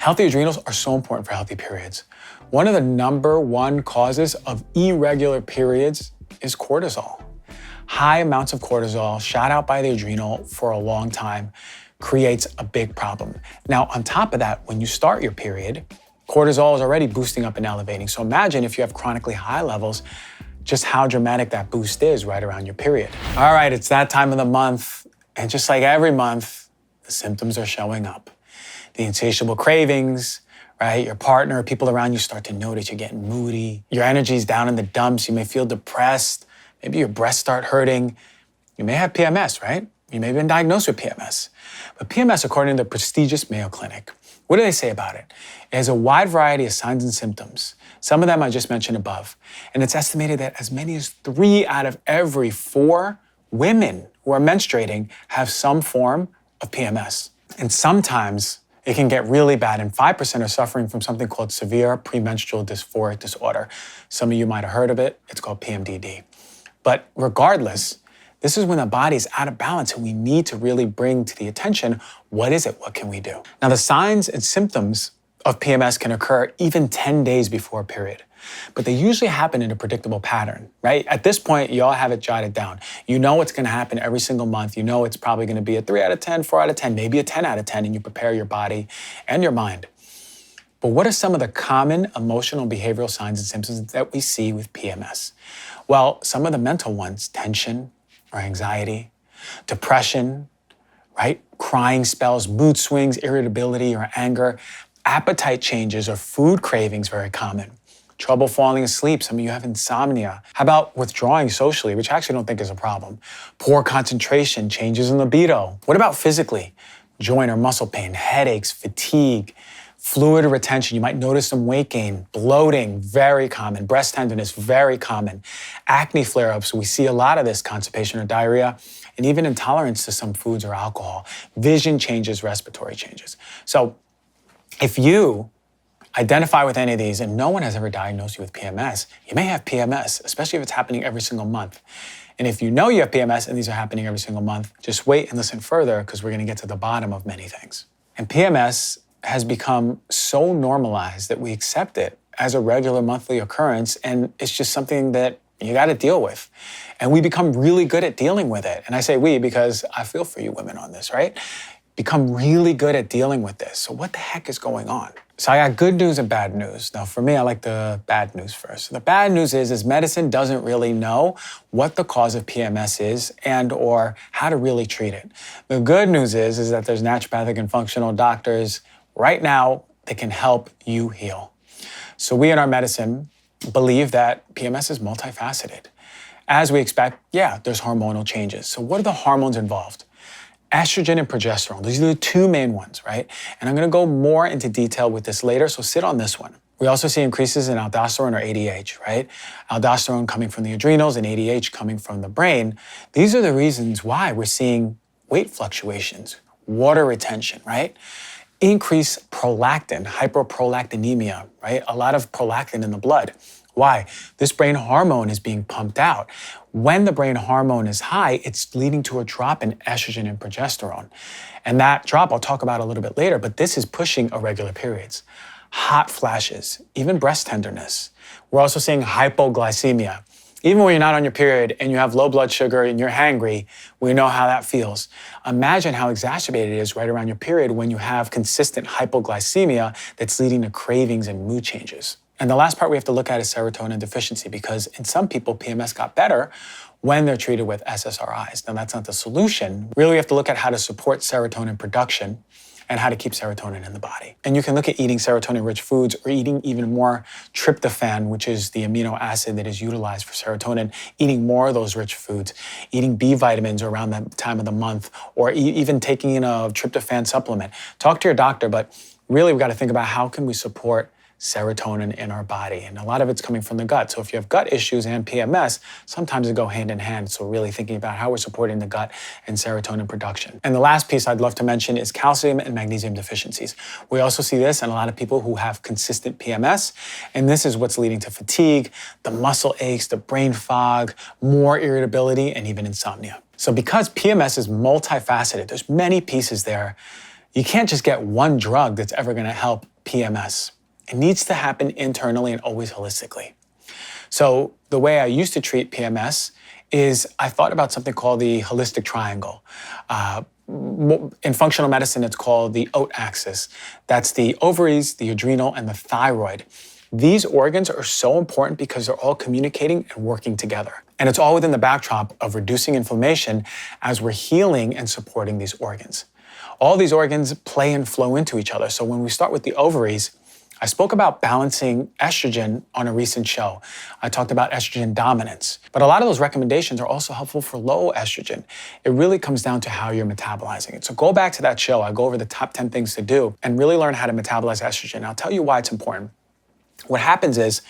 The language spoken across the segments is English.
Healthy adrenals are so important for healthy periods. One of the #1 causes of irregular periods is cortisol. High amounts of cortisol shot out by the adrenal for a long time creates a big problem. Now, on top of that, when you start your period, cortisol is already boosting up and elevating. So imagine if you have chronically high levels, just how dramatic that boost is right around your period. All right, it's that time of the month, and just like every month, the symptoms are showing up. The insatiable cravings, right? Your partner, people around you start to notice you're getting moody. Your energy's down in the dumps. You may feel depressed. Maybe your breasts start hurting. You may have PMS, right? You may have been diagnosed with PMS. But PMS, according to the prestigious Mayo Clinic, what do they say about it? It has a wide variety of signs and symptoms. Some of them I just mentioned above. And it's estimated that as many as 3 out of every 4 women who are menstruating have some form of PMS. And sometimes it can get really bad, and 5% are suffering from something called severe premenstrual dysphoric disorder. Some of you might have heard of it. It's called PMDD. But regardless, this is when the body is out of balance and we need to really bring to the attention, what is it? What can we do? Now, the signs and symptoms of PMS can occur even 10 days before a period, but they usually happen in a predictable pattern, right? At this point, you all have it jotted down. You know what's gonna happen every single month. You know it's probably gonna be a 3 out of 10, 4 out of 10, maybe a 10 out of 10, and you prepare your body and your mind. But what are some of the common emotional behavioral signs and symptoms that we see with PMS? Well, some of the mental ones, tension or anxiety, depression, right? Crying spells, mood swings, irritability or anger, appetite changes or food cravings, very common. Trouble falling asleep, some of you have insomnia. How about withdrawing socially, which I actually don't think is a problem? Poor concentration, changes in libido. What about physically? Joint or muscle pain, headaches, fatigue, fluid retention. You might notice some weight gain, bloating, very common. Breast tenderness, very common. Acne flare-ups, we see a lot of this, constipation or diarrhea, and even intolerance to some foods or alcohol. Vision changes, respiratory changes. So if you identify with any of these and no one has ever diagnosed you with PMS, you may have PMS, especially if it's happening every single month. And if you know you have PMS and these are happening every single month, just wait and listen further because we're gonna get to the bottom of many things. And PMS has become so normalized that we accept it as a regular monthly occurrence, and it's just something that you gotta deal with. And we become really good at dealing with it. And I say we because I feel for you women on this, right? Become really good at dealing with this. So what the heck is going on? So I got good news and bad news. Now for me, I like the bad news first. So the bad news is medicine doesn't really know what the cause of PMS is and or how to really treat it. The good news is that there's naturopathic and functional doctors right now that can help you heal. So we in our medicine believe that PMS is multifaceted. As we expect, yeah, there's hormonal changes. So what are the hormones involved? Estrogen and progesterone, these are the 2 main ones, right? And I'm gonna go more into detail with this later, so sit on this one. We also see increases in aldosterone or ADH, right? Aldosterone coming from the adrenals and ADH coming from the brain. These are the reasons why we're seeing weight fluctuations, water retention, right? Increased prolactin, hyperprolactinemia, right? A lot of prolactin in the blood. Why? This brain hormone is being pumped out. When the brain hormone is high, it's leading to a drop in estrogen and progesterone. And that drop I'll talk about a little bit later, but this is pushing irregular periods, hot flashes, even breast tenderness. We're also seeing hypoglycemia. Even when you're not on your period and you have low blood sugar and you're hangry, we know how that feels. Imagine how exacerbated it is right around your period when you have consistent hypoglycemia that's leading to cravings and mood changes. And the last part we have to look at is serotonin deficiency, because in some people, PMS got better when they're treated with SSRIs. Now, that's not the solution. Really, we have to look at how to support serotonin production and how to keep serotonin in the body. And you can look at eating serotonin-rich foods or eating even more tryptophan, which is the amino acid that is utilized for serotonin, eating more of those rich foods, eating B vitamins around that time of the month, or even taking in a tryptophan supplement. Talk to your doctor, but really we got to think about how can we support serotonin in our body. And a lot of it's coming from the gut. So if you have gut issues and PMS, sometimes they go hand in hand. So really thinking about how we're supporting the gut and serotonin production. And the last piece I'd love to mention is calcium and magnesium deficiencies. We also see this in a lot of people who have consistent PMS. And this is what's leading to fatigue, the muscle aches, the brain fog, more irritability, and even insomnia. So because PMS is multifaceted, there's many pieces there. You can't just get one drug that's ever going to help PMS. It needs to happen internally and always holistically. So the way I used to treat PMS is I thought about something called the holistic triangle. In functional medicine, it's called the OAT axis. That's the ovaries, the adrenal, and the thyroid. These organs are so important because they're all communicating and working together. And it's all within the backdrop of reducing inflammation as we're healing and supporting these organs. All these organs play and flow into each other. So when we start with the ovaries, I spoke about balancing estrogen on a recent show. I talked about estrogen dominance. But a lot of those recommendations are also helpful for low estrogen. It really comes down to how you're metabolizing it. So go back to that show. I go over the top 10 things to do and really learn how to metabolize estrogen. I'll tell you why it's important. What happens is,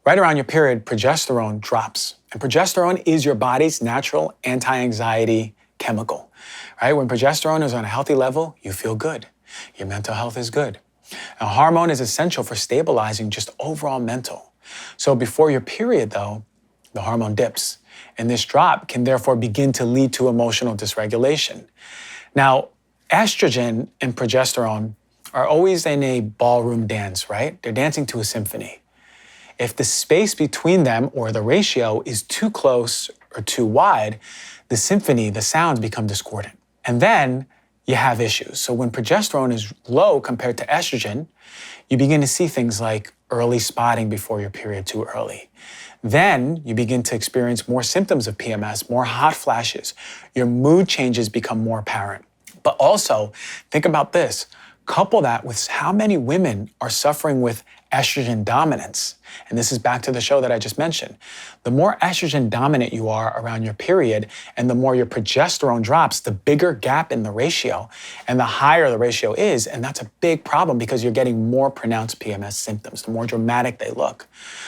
right around your period, progesterone drops. And progesterone is your body's natural anti-anxiety chemical, right? When progesterone is on a healthy level, you feel good. Your mental health is good. A hormone is essential for stabilizing just overall mental. So before your period, though, the hormone dips. And this drop can therefore begin to lead to emotional dysregulation. Now, estrogen and progesterone are always in a ballroom dance, right? They're dancing to a symphony. If the space between them or the ratio is too close or too wide, the symphony, the sounds become discordant. And then you have issues. So when progesterone is low compared to estrogen, you begin to see things like early spotting before your period too early. Then you begin to experience more symptoms of PMS, more hot flashes. Your mood changes become more apparent. But also, think about this. Couple that with how many women are suffering with estrogen dominance. And this is back to the show that I just mentioned. The more estrogen dominant you are around your period and the more your progesterone drops, the bigger gap in the ratio and the higher the ratio is. And that's a big problem because you're getting more pronounced PMS symptoms, the more dramatic they look.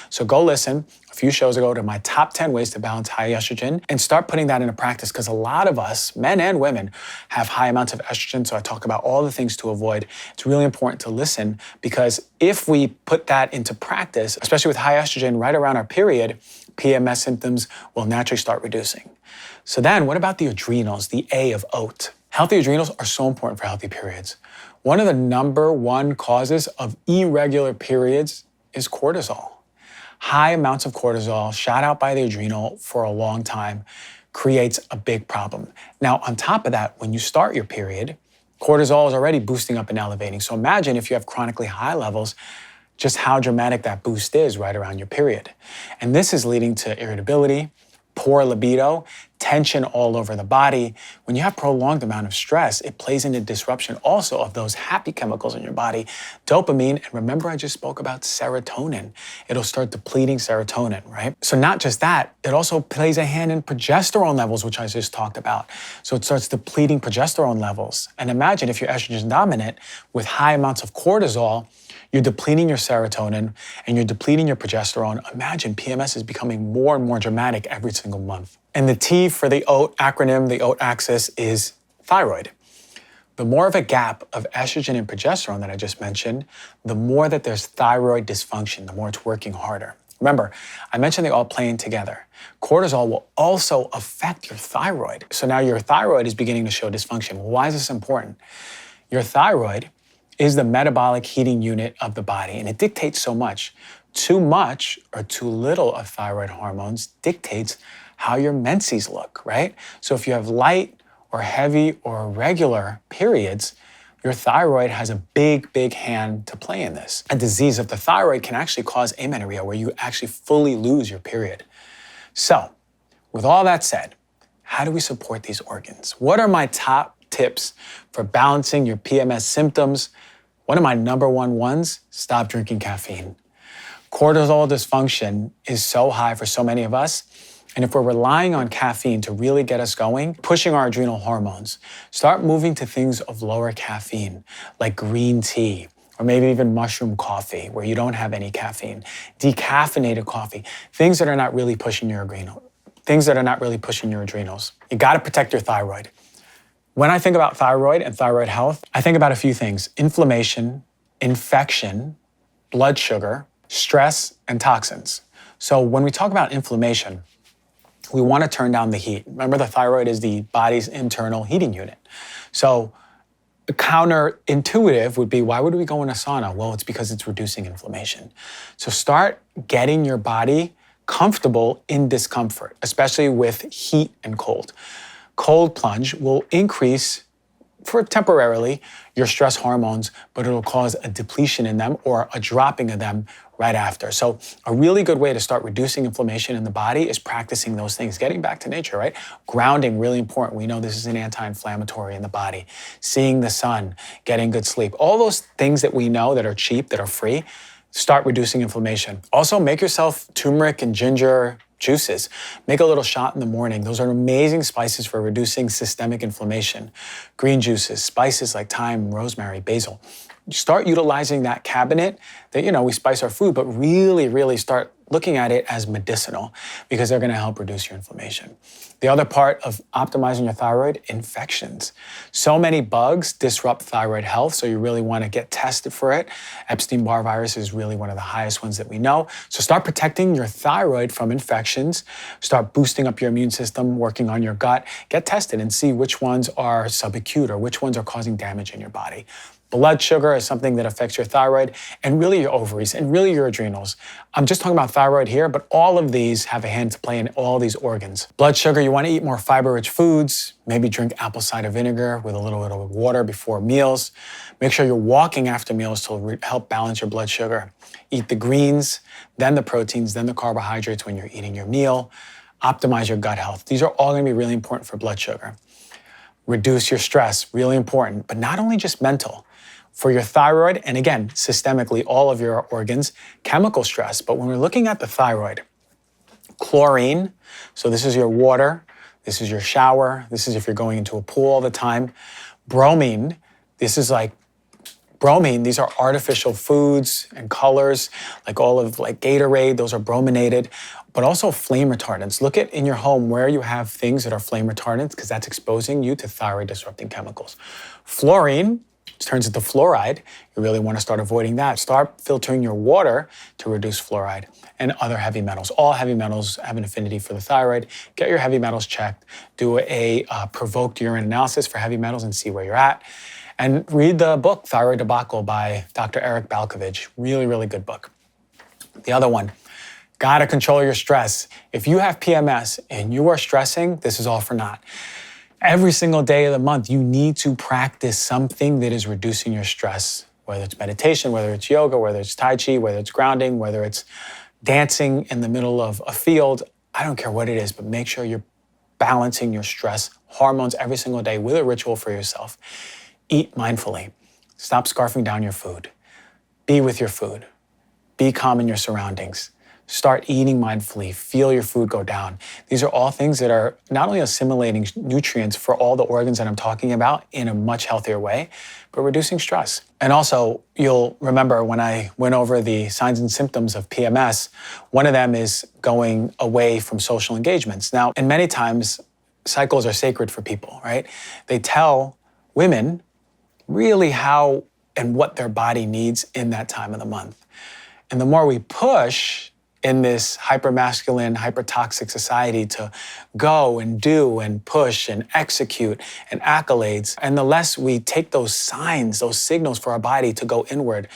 So go listen a few shows ago to my top 10 ways to balance high estrogen and start putting that into practice because a lot of us, men and women, have high amounts of estrogen. So I talk about all the things to avoid. It's really important to listen because if we put that into practice, especially with high estrogen right around our period, PMS symptoms will naturally start reducing. So then what about the adrenals, the A of OAT? Healthy adrenals are so important for healthy periods. One of the number one causes of irregular periods is cortisol. High amounts of cortisol shot out by the adrenal for a long time creates a big problem. Now, on top of that, when you start your period, cortisol is already boosting up and elevating. So imagine if you have chronically high levels, just how dramatic that boost is right around your period. And this is leading to irritability, poor libido, tension all over the body. When you have prolonged amount of stress, it plays into disruption also of those happy chemicals in your body, dopamine, and remember I just spoke about serotonin. It'll start depleting serotonin, right? So not just that, it also plays a hand in progesterone levels, which I just talked about. So it starts depleting progesterone levels. And imagine if you're estrogen dominant with high amounts of cortisol, you're depleting your serotonin and you're depleting your progesterone. Imagine PMS is becoming more and more dramatic every single month. And the T for the OAT acronym, the OAT axis, is thyroid. The more of a gap of estrogen and progesterone that I just mentioned, the more that there's thyroid dysfunction, the more it's working harder. Remember, I mentioned they all playing together. Cortisol will also affect your thyroid. So now your thyroid is beginning to show dysfunction. Well, why is this important? Your thyroid is the metabolic heating unit of the body, and it dictates so much. Too much or too little of thyroid hormones dictates how your menses look, right? So if you have light or heavy or irregular periods, your thyroid has a big, big hand to play in this. A disease of the thyroid can actually cause amenorrhea, where you actually fully lose your period. So, with all that said, how do we support these organs? What are my top tips for balancing your PMS symptoms? One of my number one ones, stop drinking caffeine. Cortisol dysfunction is so high for so many of us. And if we're relying on caffeine to really get us going, pushing our adrenal hormones, start moving to things of lower caffeine, like green tea, or maybe even mushroom coffee, where you don't have any caffeine, decaffeinated coffee, things that are not really pushing your adrenals. You gotta protect your thyroid. When I think about thyroid and thyroid health, I think about a few things: inflammation, infection, blood sugar, stress, and toxins. So when we talk about inflammation, we want to turn down the heat. Remember, the thyroid is the body's internal heating unit. So counterintuitive would be, why would we go in a sauna? Well, it's because it's reducing inflammation. So start getting your body comfortable in discomfort, especially with heat and cold. Cold plunge will increase, for temporarily, your stress hormones, but it'll cause a depletion in them or a dropping of them right after. So a really good way to start reducing inflammation in the body is practicing those things, getting back to nature, right? Grounding, really important. We know this is an anti-inflammatory in the body. Seeing the sun, getting good sleep, all those things that we know that are cheap, that are free, start reducing inflammation. Also, make yourself turmeric and ginger juices. Make a little shot in the morning. Those are amazing spices for reducing systemic inflammation. Green juices, spices like thyme, rosemary, basil. Start utilizing that cabinet that, we spice our food, but really, really start looking at it as medicinal because they're going to help reduce your inflammation. The other part of optimizing your thyroid, infections. So many bugs disrupt thyroid health, so you really want to get tested for it. Epstein-Barr virus is really one of the highest ones that we know. So start protecting your thyroid from infections. Start boosting up your immune system, working on your gut. Get tested and see which ones are subacute or which ones are causing damage in your body. Blood sugar is something that affects your thyroid and really your ovaries and really your adrenals. I'm just talking about thyroid here, but all of these have a hand to play in all these organs. Blood sugar, you want to eat more fiber-rich foods, maybe drink apple cider vinegar with a little bit of water before meals. Make sure you're walking after meals to help balance your blood sugar. Eat the greens, then the proteins, then the carbohydrates when you're eating your meal. Optimize your gut health. These are all going to be really important for blood sugar. Reduce your stress, really important, but not only just mental. For your thyroid, and again, systemically, all of your organs, chemical stress. But when we're looking at the thyroid, chlorine, so this is your water, this is your shower, this is if you're going into a pool all the time. Bromine, this is like bromine, these are artificial foods and colors, like Gatorade, those are brominated, but also flame retardants. Look at in your home where you have things that are flame retardants, because that's exposing you to thyroid disrupting chemicals. Fluorine, turns into fluoride. You really want to start avoiding that. Start filtering your water to reduce fluoride and other heavy metals. All heavy metals have an affinity for the thyroid. Get your heavy metals checked. Do a provoked urine analysis for heavy metals and see where you're at. And read the book, Thyroid Debacle by Dr. Eric Balkovich. Really, really good book. The other one, gotta control your stress. If you have PMS and you are stressing, this is all for naught. Every single day of the month, you need to practice something that is reducing your stress, whether it's meditation, whether it's yoga, whether it's Tai Chi, whether it's grounding, whether it's dancing in the middle of a field. I don't care what it is, but make sure you're balancing your stress hormones every single day with a ritual for yourself. Eat mindfully. Stop scarfing down your food. Be with your food. Be calm in your surroundings. Start eating mindfully. Feel your food go down. These are all things that are not only assimilating nutrients for all the organs that I'm talking about in a much healthier way, but reducing stress. And also, you'll remember when I went over the signs and symptoms of PMS, one of them is going away from social engagements. Now, and many times, cycles are sacred for people, right? They tell women really how and what their body needs in that time of the month. And the more we push in this hypermasculine, hypertoxic society to go and do and push and execute and accolades, and the less we take those signs, those signals for our body to go inward,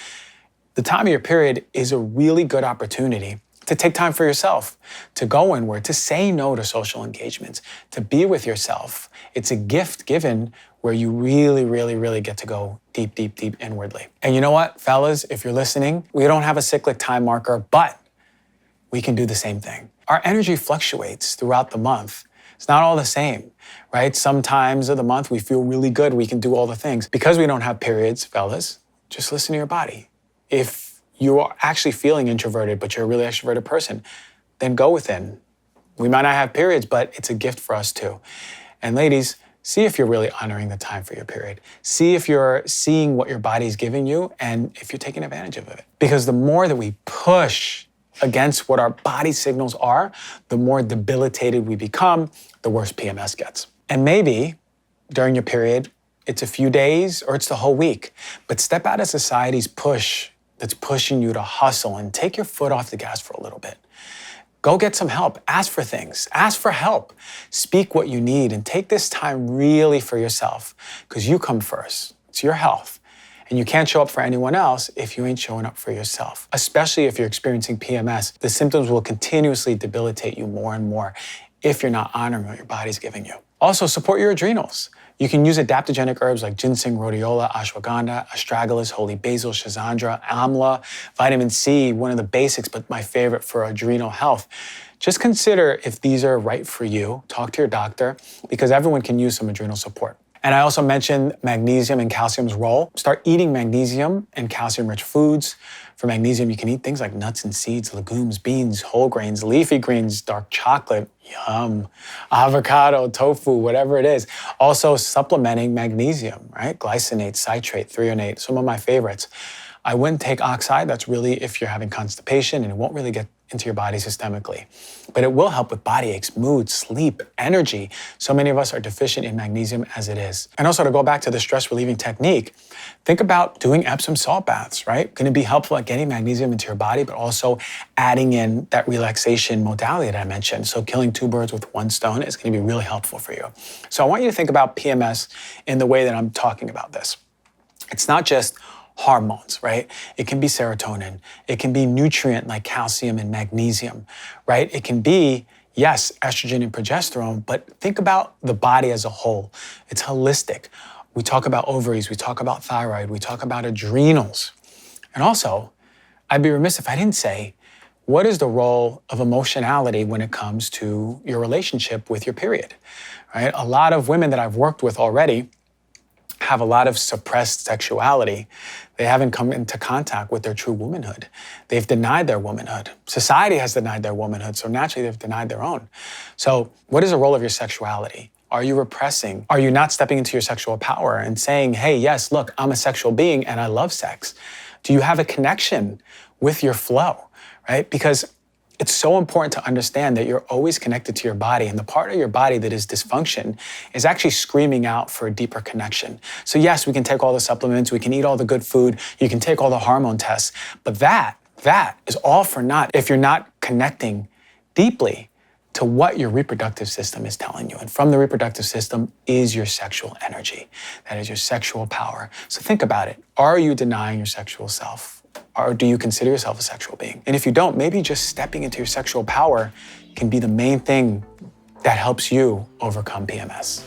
the time of your period is a really good opportunity to take time for yourself, to go inward, to say no to social engagements, to be with yourself. It's a gift given where you really, really, really get to go deep, deep, deep inwardly. And you know what, fellas, if you're listening, we don't have a cyclic time marker, but we can do the same thing. Our energy fluctuates throughout the month. It's not all the same, right? Some times of the month we feel really good, we can do all the things. Because we don't have periods, fellas, just listen to your body. If you are actually feeling introverted, but you're a really extroverted person, then go within. We might not have periods, but it's a gift for us too. And ladies, see if you're really honoring the time for your period. See if you're seeing what your body's giving you and if you're taking advantage of it. Because the more that we push against what our body signals are, the more debilitated we become, the worse PMS gets. And maybe during your period, it's a few days or it's the whole week, but step out of society's push that's pushing you to hustle and take your foot off the gas for a little bit. Go get some help. Ask for things. Ask for help. Speak what you need and take this time really for yourself because you come first. It's your health. And you can't show up for anyone else if you ain't showing up for yourself. Especially if you're experiencing PMS, the symptoms will continuously debilitate you more and more if you're not honoring what your body's giving you. Also, support your adrenals. You can use adaptogenic herbs like ginseng, rhodiola, ashwagandha, astragalus, holy basil, schizandra, amla, vitamin C, one of the basics, but my favorite for adrenal health. Just consider if these are right for you. Talk to your doctor because everyone can use some adrenal support. And I also mentioned magnesium and calcium's role. Start eating magnesium and calcium-rich foods. For magnesium, you can eat things like nuts and seeds, legumes, beans, whole grains, leafy greens, dark chocolate, yum, avocado, tofu, whatever it is. Also supplementing magnesium, right? Glycinate, citrate, threonate, some of my favorites. I wouldn't take oxide. That's really if you're having constipation and it won't really get into your body systemically. But it will help with body aches, mood, sleep, energy. So many of us are deficient in magnesium as it is. And also to go back to the stress relieving technique, think about doing Epsom salt baths, right? Going to be helpful at getting magnesium into your body, but also adding in that relaxation modality that I mentioned. So killing two birds with one stone is going to be really helpful for you. So I want you to think about PMS in the way that I'm talking about this. It's not just hormones, right? It can be serotonin. It can be nutrient like calcium and magnesium, right? It can be, yes, estrogen and progesterone, but think about the body as a whole. It's holistic. We talk about ovaries, we talk about thyroid, we talk about adrenals. And also, I'd be remiss if I didn't say, what is the role of emotionality when it comes to your relationship with your period, right? A lot of women that I've worked with already have a lot of suppressed sexuality. They haven't come into contact with their true womanhood. They've denied their womanhood. Society has denied their womanhood, so naturally they've denied their own. So what is the role of your sexuality? Are you repressing? Are you not stepping into your sexual power and saying, hey, yes, look, I'm a sexual being and I love sex? Do you have a connection with your flow, right? Because it's so important to understand that you're always connected to your body, and the part of your body that is dysfunction is actually screaming out for a deeper connection. So yes, we can take all the supplements, we can eat all the good food, you can take all the hormone tests, but that is all for naught if you're not connecting deeply to what your reproductive system is telling you. And from the reproductive system is your sexual energy. That is your sexual power. So think about it. Are you denying your sexual self? Or do you consider yourself a sexual being? And if you don't, maybe just stepping into your sexual power can be the main thing that helps you overcome PMS.